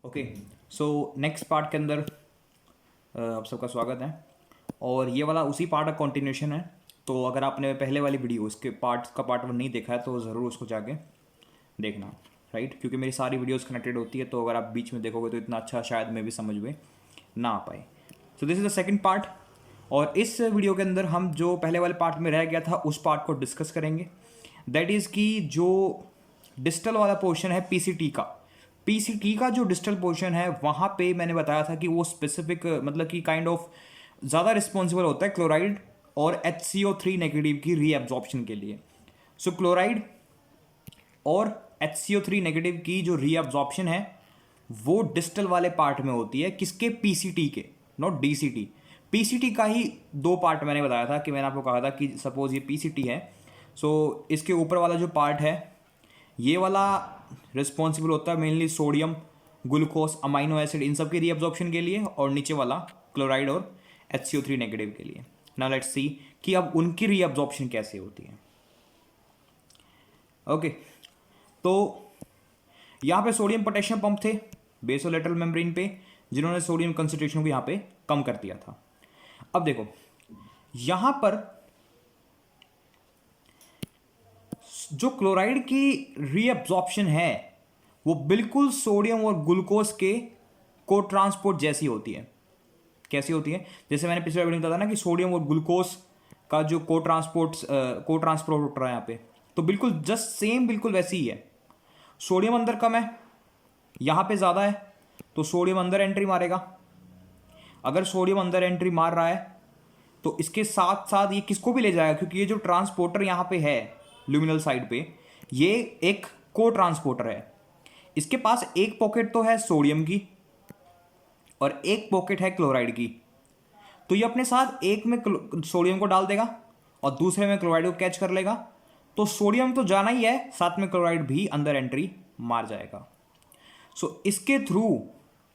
Okay, so next part के अंदर आप सबका स्वागत है। और ये वाला उसी पार्ट का कंटिन्यूशन है। तो अगर आपने पहले वाली वीडियो उसके पार्ट 1 नहीं देखा है तो ज़रूर उसको जाके देखना, राइट। क्योंकि मेरी सारी वीडियोस कनेक्टेड होती है, तो अगर आप बीच में देखोगे तो इतना अच्छा शायद मैं भी समझ में ना आ पाए। So this is the second part. और इस वीडियो के अंदर हम जो पहले वाले पार्ट में रह गया था उस पार्ट को डिस्कस करेंगे। दैट इज़ कि जो डिजिटल वाला पोर्शन है पीसीटी का जो डिजिटल पोर्शन है वहाँ पे मैंने बताया था कि वो स्पेसिफिक मतलब कि काइंड ऑफ ज़्यादा रिस्पॉन्सिबल होता है क्लोराइड और HCO3 नेगेटिव की रीअब्जॉर्प्शन के लिए। सो क्लोराइड और HCO3 नेगेटिव की जो रीअब्जॉर्प्शन है वो डिस्टल वाले पार्ट में होती है। किसके? पीसीटी के, नॉट डीसीटी। पीसीटी का ही दो पार्ट मैंने बताया था कि मैंने आपको कहा था कि सपोज ये पीसीटी है, सो इसके ऊपर वाला जो पार्ट है ये वाला रिस्पॉन्सिबल होता है mainly sodium, glucose, amino acid, इन सब के रीअब्जॉर्प्शन के लिए, और नीचे वाला क्लोराइड और HCO3 नेगेटिव के लिए। नाउ लेट्स सी कि अब उनकी रीअब्जॉर्प्शन कैसे होती है। ओके, तो यहाँ पे सोडियम पोटेशियम पंप थे बेसोलेटरल मेम्ब्रेन पे, जिन्होंने सोडियम कंसंट्रेशन को यहाँ पे कम कर दिया था। अब देखो यहाँ पर जो क्लोराइड की रीअब्जॉर्प्शन है वो बिल्कुल सोडियम और ग्लूकोज के को ट्रांसपोर्ट जैसी होती है। कैसी होती है? जैसे मैंने पिछले वीडियो में बताया ना कि सोडियम और ग्लूकोज का जो को ट्रांसपोर्ट होता है यहाँ पे, तो बिल्कुल जस्ट सेम, बिल्कुल वैसी ही है। सोडियम अंदर कम है, यहाँ पे ज़्यादा है, तो सोडियम अंदर एंट्री मारेगा। अगर सोडियम अंदर एंट्री मार रहा है तो इसके साथ साथ ये किसको भी ले जाएगा, क्योंकि ये जो ट्रांसपोर्टर यहाँ पे है ल्यूमिनल साइड पे, ये एक को ट्रांसपोर्टर है। इसके पास एक पॉकेट तो है सोडियम की और एक पॉकेट है क्लोराइड की। तो ये अपने साथ एक में सोडियम को डाल देगा और दूसरे में क्लोराइड को कैच कर लेगा। तो सोडियम तो जाना ही है, साथ में क्लोराइड भी अंदर एंट्री मार जाएगा। सो इसके थ्रू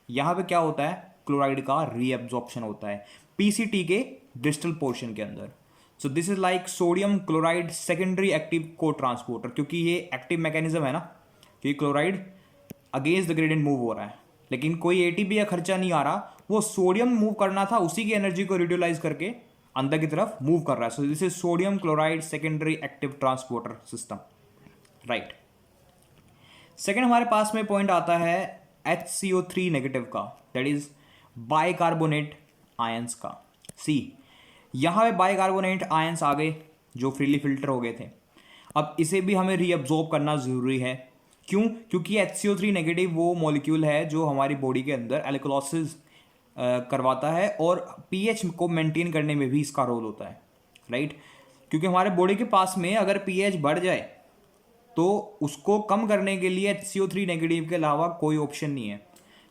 यहां पे क्या होता है? क्लोराइड का रीअब्जॉर्प्शन होता है पीसीटी के डिस्टल पोर्शन के अंदर। सो this is like sodium chloride secondary active को ट्रांसपोर्टर, क्योंकि ये एक्टिव मैकेनिज्म है ना, क्योंकि chloride against the gradient move हो रहा है, लेकिन कोई एटीपी या खर्चा नहीं आ रहा। वो सोडियम मूव करना था, उसी की एनर्जी को यूटिलाइज करके अंदर की तरफ मूव कर रहा है। सो this is sodium chloride secondary active transporter system, right. Second हमारे पास में पॉइंट आता है HCO3 नेगेटिव का, दैट इज बाइकार्बोनेट आयंस का। सी यहां पे बाइकार्बोनेट आयंस आ गए जो फ्रीली फिल्टर हो गए थे। अब इसे भी हमें रीअब्जॉर्ब करना जरूरी है। क्यों? क्योंकि HCO3 नेगेटिव वो मॉलिक्यूल है जो हमारी बॉडी के अंदर एल्कोलाइसिस करवाता है और पीएच को मेंटेन करने में भी इसका रोल होता है, राइट। क्योंकि हमारे बॉडी के पास में अगर पीएच बढ़ जाए तो उसको कम करने के लिए HCO3 नेगेटिव के अलावा कोई ऑप्शन नहीं है।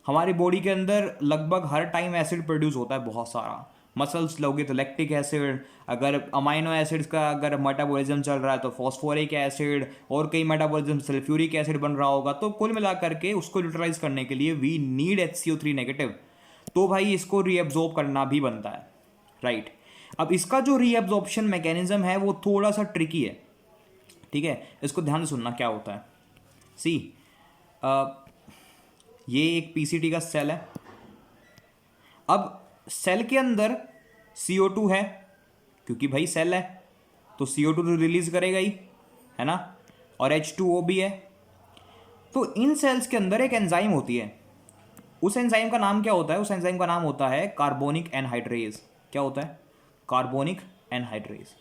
हमारी बॉडी के अंदर लगभग हर टाइम एसिड प्रोड्यूस होता है बहुत सारा। मसल्स लोगे तो लैक्टिक एसिड, अगर अमाइनो एसिड्स का अगर मेटाबॉलिज्म चल रहा है तो फॉस्फोरिक एसिड, और कई मेटाबॉलिज्म सल्फ्यूरिक एसिड बन रहा होगा। तो कुल मिला करके उसको यूटिलाइज करने के लिए वी नीड HCO3 नेगेटिव। तो भाई इसको रीअब्जॉर्ब करना भी बनता है, राइट। अब इसका जो रीअब्जॉर्प्शन मैकेनिज्म है वो थोड़ा सा ट्रिकी है, ठीक है। इसको ध्यान से सुनना क्या होता है। सी ये एक पीसीटी का सेल है। अब सेल के अंदर CO2 है, क्योंकि भाई सेल है तो CO2 तो रिलीज करेगा ही, है ना, और H2O भी है। तो इन सेल्स के अंदर एक एंजाइम होती है। उस एंजाइम का नाम क्या होता है? उस एंजाइम का नाम होता है कार्बोनिक एनहाइड्रेज। क्या होता है? Carbonic anhydrase.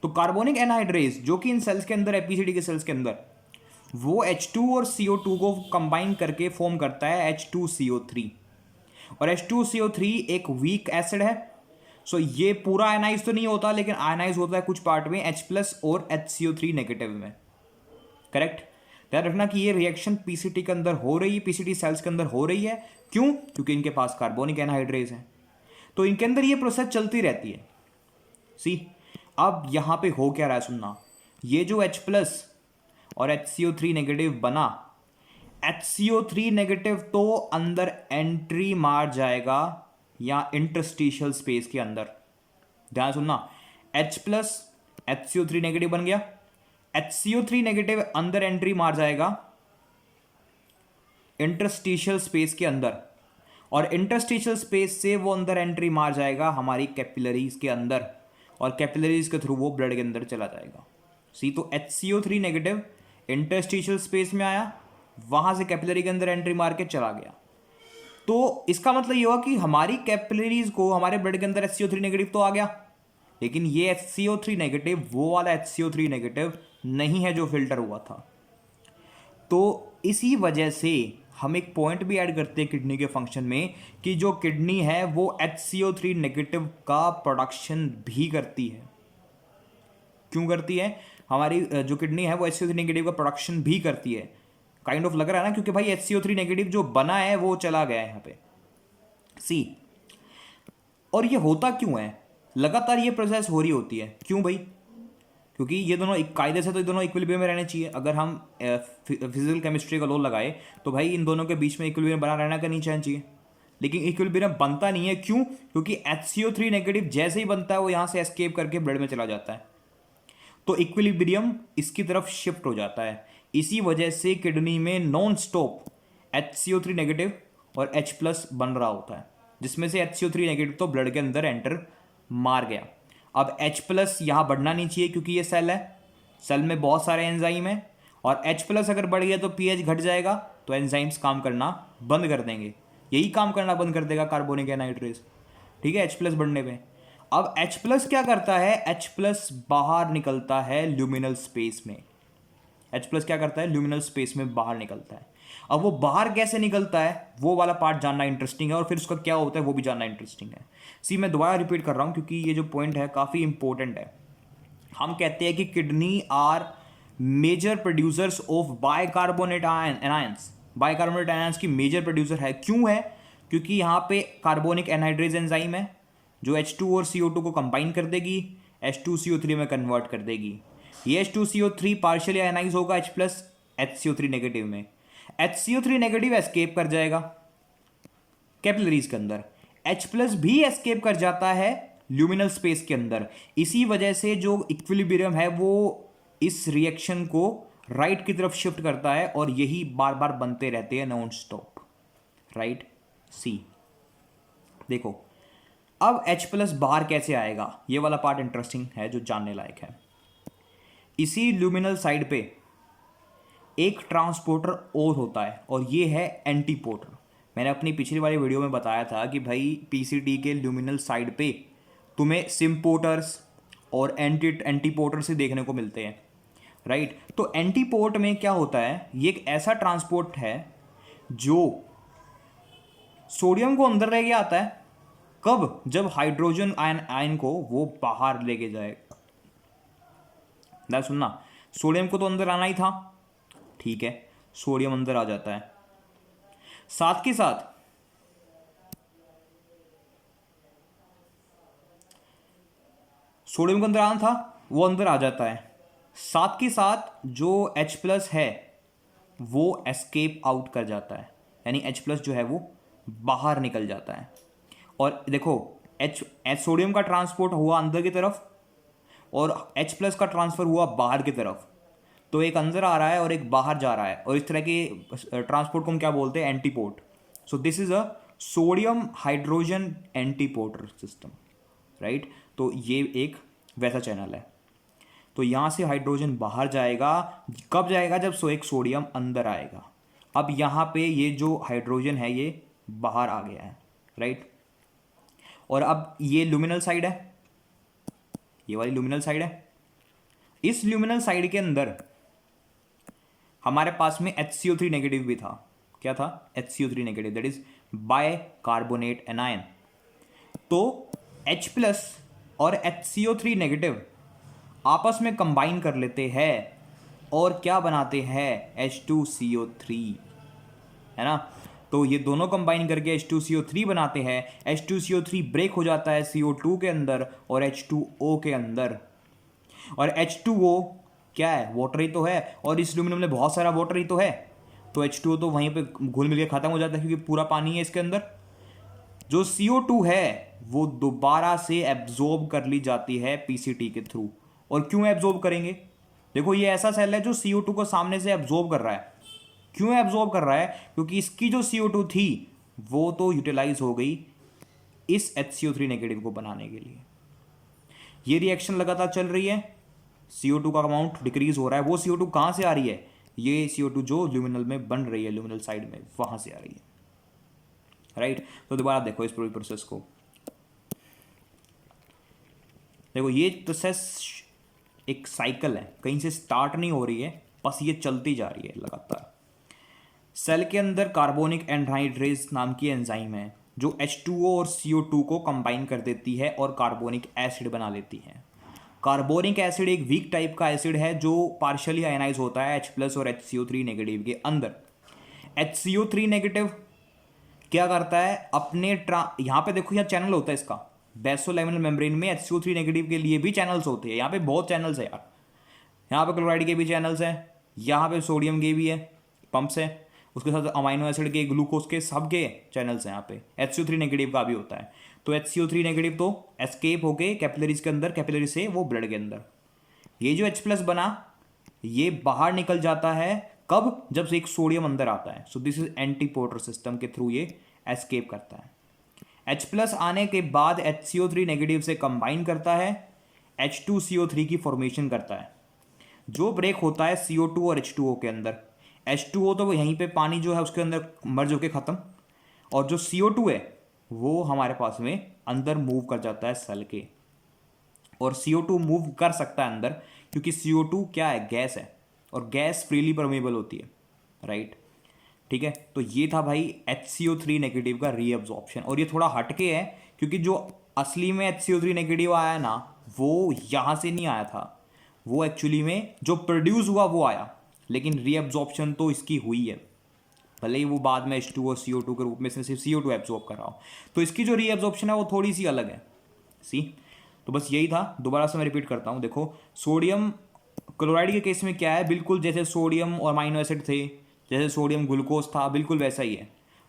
तो कार्बोनिक एनहाइड्रेज जो कि इन सेल्स के अंदर है, पीसीटी के सेल्स के अंदर, वो H2 और CO2 को कंबाइन करके फॉर्म करता है H2CO3। और H2CO3 एक वीक एसिड है। सो ये पूरा आयनाइज तो नहीं होता, लेकिन आयनाइज होता है कुछ पार्ट में H+ और HCO3 नेगेटिव में, करेक्ट। ध्यान रखना कि ये रिएक्शन पीसीटी के अंदर हो रही है, पीसीटी सेल्स के अंदर हो रही है। क्यों? क्योंकि इनके पास कार्बोनिक एनहाइड्रेज है, तो इनके अंदर ये प्रोसेस चलती रहती है। सी अब यहां पे हो क्या रहा है सुनना। ये जो H+ और HCO3 नेगेटिव बना, HCO3 नेगेटिव तो अंदर एंट्री मार जाएगा या इंटरस्टिशियल स्पेस के अंदर। ध्यान सुनना, H+ HCO3 नेगेटिव बन गया, HCO3 नेगेटिव अंदर एंट्री मार जाएगा इंटरस्टिशियल स्पेस के अंदर, और इंटरस्टिशियल स्पेस से वो अंदर एंट्री मार जाएगा हमारी कैपिलरीज के अंदर, और कैपिलरीज के थ्रू वो ब्लड के अंदर चला जाएगा। सी, तो HCO3 नेगेटिव इंटरस्टिशियल स्पेस में आया, वहां से कैपिलरी के अंदर एंट्री मार के चला गया। तो इसका मतलब ये हुआ कि हमारी कैपिलरीज को हमारे ब्लड के अंदर HCO3 नेगेटिव तो आ गया, लेकिन ये HCO3 नेगेटिव वो वाला HCO3 नेगेटिव नहीं है जो फिल्टर हुआ था। तो इसी वजह से हम एक पॉइंट भी ऐड करते हैं किडनी के फंक्शन में कि जो किडनी है वो HCO3 नेगेटिव का प्रोडक्शन भी करती है। क्यों करती है? हमारी जो किडनी है वो HCO3 नेगेटिव का प्रोडक्शन भी करती है। काइंड ऑफ लग रहा है ना, क्योंकि भाई HCO3 नेगेटिव जो बना है वो चला गया है यहाँ पे। सी, और ये होता क्यों है? लगातार ये प्रोसेस हो रही होती है। क्यों भाई? क्योंकि ये दोनों एक कायदे से तो ये दोनों इक्विलिब्रियम में रहने चाहिए। अगर हम फिजिकल केमिस्ट्री का लॉ लगाए तो भाई इन दोनों के बीच में इक्विलिब्रियम बना रहना का नहीं चाहिए, लेकिन इक्विलिब्रियम बनता नहीं है। क्यों? क्योंकि HCO3 नेगेटिव जैसे ही बनता है वो यहाँ से एस्केप करके ब्लड में चला जाता है, तो इक्विलिब्रियम इसकी तरफ शिफ्ट हो जाता है। इसी वजह से किडनी में नॉन स्टॉप HCO3 नेगेटिव और H प्लस बन रहा होता है, जिसमें से HCO3 नेगेटिव तो ब्लड के अंदर एंटर मार गया। अब H प्लस यहाँ बढ़ना नहीं चाहिए क्योंकि ये सेल है, सेल में बहुत सारे एंजाइम है, और H प्लस अगर बढ़ गया तो pH घट जाएगा, तो एंजाइम्स काम करना बंद कर देंगे। यही काम करना बंद कर देगा कार्बोनिक एनाइड्रेज, ठीक है, H प्लस बढ़ने पे। अब H प्लस क्या करता है? H प्लस बाहर निकलता है ल्यूमिनल स्पेस में। H प्लस क्या करता है? ल्यूमिनल स्पेस में बाहर निकलता है। अब वो बाहर कैसे निकलता है वो वाला पार्ट जानना इंटरेस्टिंग है, और फिर उसका क्या होता है वो भी जानना इंटरेस्टिंग है। सी, मैं दोबारा रिपीट कर रहा हूँ क्योंकि ये जो पॉइंट है काफ़ी इंपॉर्टेंट है। हम कहते हैं कि kidney are major producers of bicarbonate anions. Bicarbonate anions की मेजर प्रोड्यूसर है। क्यों है? क्योंकि यहाँ पे कार्बोनिक एनहाइड्रेज एंजाइम है जो H2 और CO2 को कंबाइन कर देगी, H2CO3 में कन्वर्ट कर देगी। ये H2CO3 पार्शियली आयनाइज होगा H प्लस HCO3 नेगेटिव में। HCO3 नेगेटिव एस्केप कर जाएगा कैपिलरीज के अंदर, H प्लस भी एस्केप कर जाता है ल्यूमिनल स्पेस के अंदर। इसी वजह से जो इक्विलिब्रियम है वो इस रिएक्शन को राइट की तरफ शिफ्ट करता है, और यही बार बार बनते रहते हैं नॉन स्टॉप, राइट। सी, देखो अब H प्लस बाहर कैसे आएगा, ये वाला पार्ट इंटरेस्टिंग है जो जानने लायक है। इसी ल्यूमिनल साइड पे एक ट्रांसपोर्टर और होता है, और ये है एंटीपोर्टर। मैंने अपनी पिछली वाली वीडियो में बताया था कि भाई PCT के ल्यूमिनल साइड पे तुम्हें सिम्पोर्टर्स और एंटीपोर्टर्स ही देखने को मिलते हैं, राइट। तो एंटीपोर्ट में क्या होता है? ये एक ऐसा ट्रांसपोर्ट है जो सोडियम को अंदर लेके आता है। कब? जब हाइड्रोजन आयन को वो बाहर लेके जाएगा। ना सुनना, सोडियम को तो अंदर आना ही था, ठीक है, सोडियम अंदर आ जाता है। साथ के साथ सोडियम को अंदर आना था, वो अंदर आ जाता है। साथ के साथ जो H प्लस है वो एस्केप आउट कर जाता है, यानी H प्लस जो है वो बाहर निकल जाता है। और देखो H सोडियम का ट्रांसपोर्ट हुआ अंदर की तरफ, और H प्लस का ट्रांसफर हुआ बाहर की तरफ। तो एक अंदर आ रहा है और एक बाहर जा रहा है, और इस तरह के ट्रांसपोर्ट को हम क्या बोलते हैं? Antiport. So this is a sodium hydrogen antiporter system, right. तो ये एक वैसा चैनल है। तो यहाँ से हाइड्रोजन बाहर जाएगा। कब जाएगा? जब एक सोडियम अंदर आएगा। अब यहाँ पे ये जो हाइड्रोजन है ये बाहर आ गया है, राइट। और अब ये ल्यूमिनल साइड है, ये वाली ल्यूमिनल साइड है। इस ल्यूमिनल साइड के अंदर हमारे पास में HCO3 नेगेटिव भी था। क्या था? HCO3 negative, that is bicarbonate anion. तो H प्लस और HCO3 नेगेटिव आपस में कंबाइन कर लेते हैं और क्या बनाते हैं? H2CO3, है ना। तो ये दोनों कंबाइन करके H2CO3 बनाते हैं। H2CO3 ब्रेक हो जाता है CO2 के अंदर और H2O के अंदर, और H2O क्या है? वाटर ही तो है, और इस ल्यूमिनम में बहुत सारा वाटर ही तो है। तो H2O तो वहीं पे घुल मिल के खत्म हो जाता है क्योंकि पूरा पानी है इसके अंदर। जो CO2 है वो दोबारा से एब्जॉर्ब कर ली जाती है PCT के थ्रू। और क्यों एब्जॉर्ब करेंगे? देखो ये ऐसा सेल है जो CO2 को सामने से एब्जॉर्ब कर रहा है, क्यों एब्जॉर्ब कर रहा है? क्योंकि इसकी जो CO2 थी वो तो यूटिलाइज हो गई इस HCO3 नेगेटिव को बनाने के लिए। ये रिएक्शन लगातार चल रही है, CO2 का अमाउंट डिक्रीज हो रहा है। वो CO2 कहाँ से आ रही है? ये CO2 जो ल्यूमिनल में बन रही है, ल्यूमिनल साइड में, वहां से आ रही है, राइट। तो दोबारा देखो इस पूरी प्रोसेस को, देखो ये प्रोसेस एक साइकिल है, कहीं से स्टार्ट नहीं हो रही है, बस ये चलती जा रही है लगातार। सेल के अंदर कार्बोनिक एनहाइड्रेज नाम की एंजाइम है जो H2O और CO2 को कंबाइन कर देती है और कार्बोनिक एसिड बना लेती है। कार्बोनिक एसिड एक वीक टाइप का एसिड है जो पार्शियली आयनाइज होता है H+ और HCO3 नेगेटिव के अंदर। HCO3 नेगेटिव क्या करता है? अपने यहाँ पे देखो, यहाँ चैनल होता है इसका, बेसोलैमिनल मेम्ब्रेन में HCO3 नेगेटिव के लिए भी चैनल्स होते हैं। यहाँ पे बहुत चैनल्स है यार, यहाँ पे क्लोराइड के भी चैनल्स हैं, यहाँ पे सोडियम के भी है, पंप्स है, उसके साथ अमाइनो एसिड के, ग्लूकोज के, सबके चैनल्स हैं। यहाँ पे HCO3 नेगेटिव का भी होता है। तो HCO3 नेगेटिव तो एस्केप होके कैपिलरीज के अंदर, कैपिलरी से वो ब्लड के अंदर, ये जो H+ बना ये बाहर निकल जाता है। कब? जब से एक सोडियम अंदर आता है। सो this is anti porter system के थ्रू ये एस्केप करता है। H+ आने के बाद HCO3 नेगेटिव से कंबाइन करता है, H2CO3 की फॉर्मेशन करता है, जो ब्रेक होता है CO2 और H2O के अंदर। H2O तो यहीं पे पानी जो है उसके अंदर मर्ज होके खत्म, और जो CO2 है वो हमारे पास में अंदर मूव कर जाता है सेल के। और CO2 मूव कर सकता है अंदर क्योंकि CO2 क्या है? गैस है, और गैस फ्रीली परमेबल होती है, राइट। ठीक है, तो ये था भाई HCO3 नेगेटिव का रीअब्जॉर्प्शन। और ये थोड़ा हटके है क्योंकि जो असली में HCO3 नेगेटिव आया ना वो यहाँ से नहीं आया था, वो एक्चुअली में जो प्रोड्यूस हुआ वो आया, लेकिन रीअब्जॉर्प्शन तो इसकी हुई है, भले ही वो बाद में H2O CO2 के रूप में से सिर्फ CO2 एब्जॉर्ब कर रहा हो। तो इसकी जो रीअब्जॉर्प्शन है वो थोड़ी सी अलग है, सी। तो बस यही था, दोबारा से मैं रिपीट करता हूँ। देखो सोडियम क्लोराइड के केस में क्या है, बिल्कुल जैसे सोडियम और अमाइनो एसिड थे, जैसे सोडियम ग्लूकोज था, बिल्कुल वैसा ही है।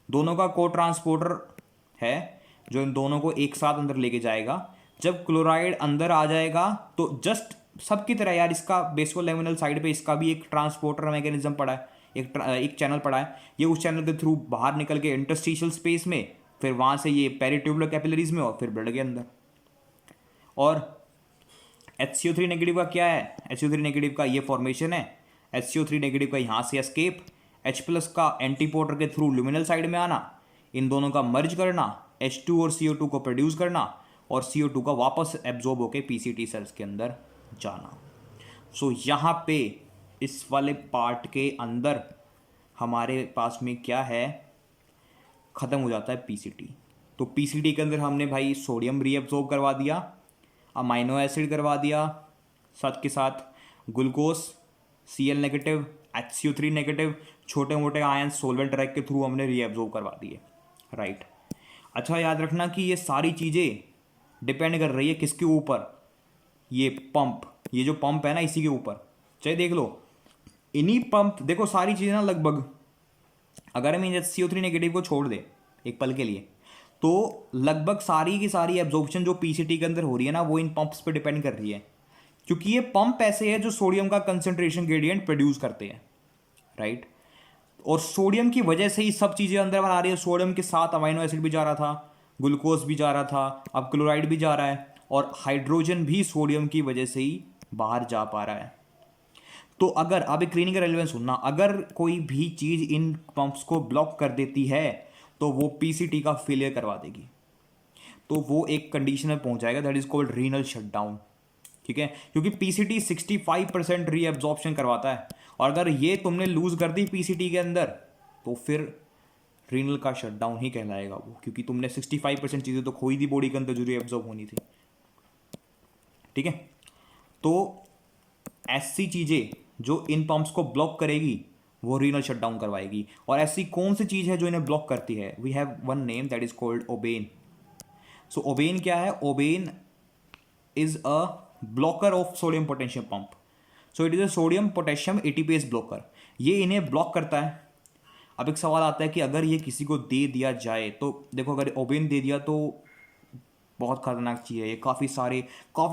दोनों का को ट्रांसपोर्टर है जो इन दोनों को एक साथ अंदर लेके जाएगा। जब क्लोराइड अंदर आ जाएगा तो जस्ट सबकी तरह यार इसका बेसोलैमिनल साइड पे इसका भी एक ट्रांसपोर्टर मैकेनिज्म पड़ा है, एक चैनल पड़ा है। ये उस चैनल के थ्रू बाहर निकल के इंटरस्टिशियल स्पेस में, फिर वहाँ से ये पेरिट्यूबुलर कैपिलरीज में, और फिर ब्लड के अंदर। और HCO3 नेगेटिव का क्या है? HCO3 नेगेटिव का ये फॉर्मेशन है, HCO3 नेगेटिव का यहाँ से एस्केप, H+ का एंटीपोर्टर के थ्रू ल्यूमिनल साइड में आना, इन दोनों का मर्ज करना, H2 और CO2 को प्रोड्यूस करना, और CO2 का वापस एब्जॉर्ब होकर PCT सेल्स के अंदर जाना। सो यहाँ पे इस वाले पार्ट के अंदर हमारे पास में क्या है, ख़त्म हो जाता है PCT। तो PCT के अंदर हमने भाई सोडियम रीअब्जॉर्ब करवा दिया, अमाइनो एसिड करवा दिया, साथ के साथ glucose Cl negative, HCO3 negative, छोटे मोटे आयन सोलवेंट ट्रैक के थ्रू हमने रीअब्जॉर्ब करवा दिए, राइट। अच्छा याद रखना कि ये सारी चीज़ें डिपेंड कर रही है किसके ऊपर? ये पंप, ये जो पंप है ना इसी के ऊपर। चाहे देख लो इन्हीं पंप, देखो सारी चीज़ें ना लगभग, अगर हम HCO3 नेगेटिव को छोड़ दे एक पल के लिए, तो लगभग सारी की सारी एब्जॉर्प्शन जो PCT के अंदर हो रही है ना वो इन पंप्स पे डिपेंड कर रही है, क्योंकि ये पंप ऐसे है जो सोडियम का कंसंट्रेशन ग्रेडियंट प्रोड्यूस करते हैं, राइट। और सोडियम की वजह से ही सब चीज़ें अंदर बना रही है। सोडियम के साथ अमाइनो एसिड भी जा रहा था, ग्लूकोज भी जा रहा था, अब क्लोराइड भी जा रहा है, और हाइड्रोजन भी सोडियम की वजह से ही बाहर जा पा रहा है। तो अगर अब एक क्लीनिकल रेलेवेंस सुनना, अगर कोई भी चीज़ इन पंप्स को ब्लॉक कर देती है तो वो PCT का फेलियर करवा देगी, तो वो एक कंडीशन में पहुंच जाएगा, that is called renal shutdown, ठीक है। क्योंकि PCT 65% रीअब्जॉर्प्शन करवाता है, और अगर ये तुमने लूज कर दी PCT के अंदर तो फिर रीनल का शटडाउन ही कहलाएगा वो, क्योंकि तुमने 65% चीज़ें तो खोई दी बॉडी के अंदर जो रीअब्जॉर्ब होनी थी, ठीक है। तो ऐसी चीज़ें जो इन पंप्स को ब्लॉक करेगी वो रीनल शटडाउन करवाएगी। और ऐसी कौन सी चीज़ है जो इन्हें ब्लॉक करती है? We have one name that is called ouabain. सो ओबेन क्या है? Ouabain is a blocker of sodium potassium pump. So it is a sodium potassium ATPase blocker. ये इन्हें ब्लॉक करता है। अब एक सवाल आता है कि अगर ये किसी को दे दिया जाए, तो देखो अगर ओबेन दे दिया तो बहुत खतरनाक चीज़ है ये। काफ़ी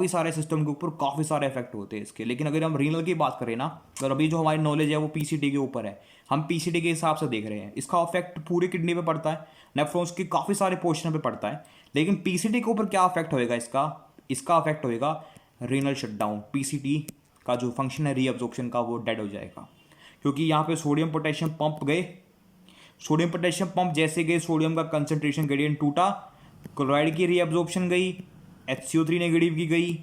सारे सिस्टम के ऊपर काफ़ी सारे इफेक्ट होते हैं इसके। लेकिन अगर हम रीनल की बात करें ना, तो अभी जो हमारी नॉलेज है वो पीसीटी के ऊपर है, हम पीसीटी के हिसाब से देख रहे हैं। इसका इफेक्ट पूरे किडनी पे पड़ता है, नेफ्रॉन्स के काफ़ी सारे पोर्शन पे पड़ता है। लेकिन पीसीटी के ऊपर क्या इफेक्ट होएगा इसका इफेक्ट होएगा रीनल शटडाउन। पीसीटी का जो फंक्शन है रीअब्जॉर्प्शन का वो डेड हो जाएगा, क्योंकि यहाँ पे सोडियम पोटेशियम पंप गए, सोडियम पोटेशियम पंप जैसे गए, सोडियम का कंसंट्रेशन ग्रेडियंट टूटा, क्लोराइड की रीअब्जॉर्प्शन गई, HCO3 नेगेटिव की गई,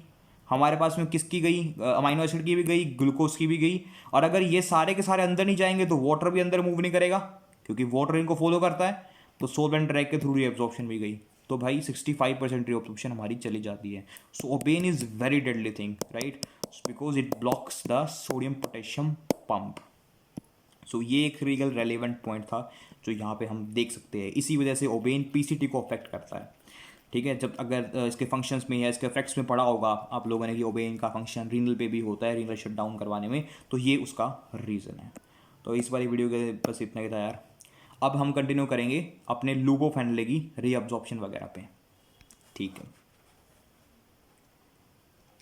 हमारे पास में किसकी गई, अमाइनो एसिड की भी गई, ग्लूकोज की भी गई। और अगर ये सारे के सारे अंदर नहीं जाएंगे तो वाटर भी अंदर मूव नहीं करेगा, क्योंकि वाटर इनको फॉलो करता है। तो सोलवेंट ड्रैग के थ्रू रीअब्जॉर्प्शन भी गई, तो भाई 65% रीअब्जॉर्प्शन हमारी चली जाती है। So ouabain is very deadly thing, right, because it blocks the sodium potassium pump. So ये एक रियल रेलेवेंट पॉइंट था जो यहाँ पे हम देख सकते हैं। इसी वजह से ओबेन पीसीटी को अफेक्ट करता है। ठीक है, जब अगर इसके फंक्शंस में या इसके इफेक्ट्स में पढ़ा होगा आप लोगों ने कि ओबेन का फंक्शन रीनल पे भी होता है, रीनल शटडाउन करवाने में, तो ये उसका रीज़न है। तो इस वाली वीडियो के बस इतना ही था यार। अब हम कंटिन्यू करेंगे अपने लूबो फैनले की रीअब्जॉर्प्शन वगैरह पे। ठीक है।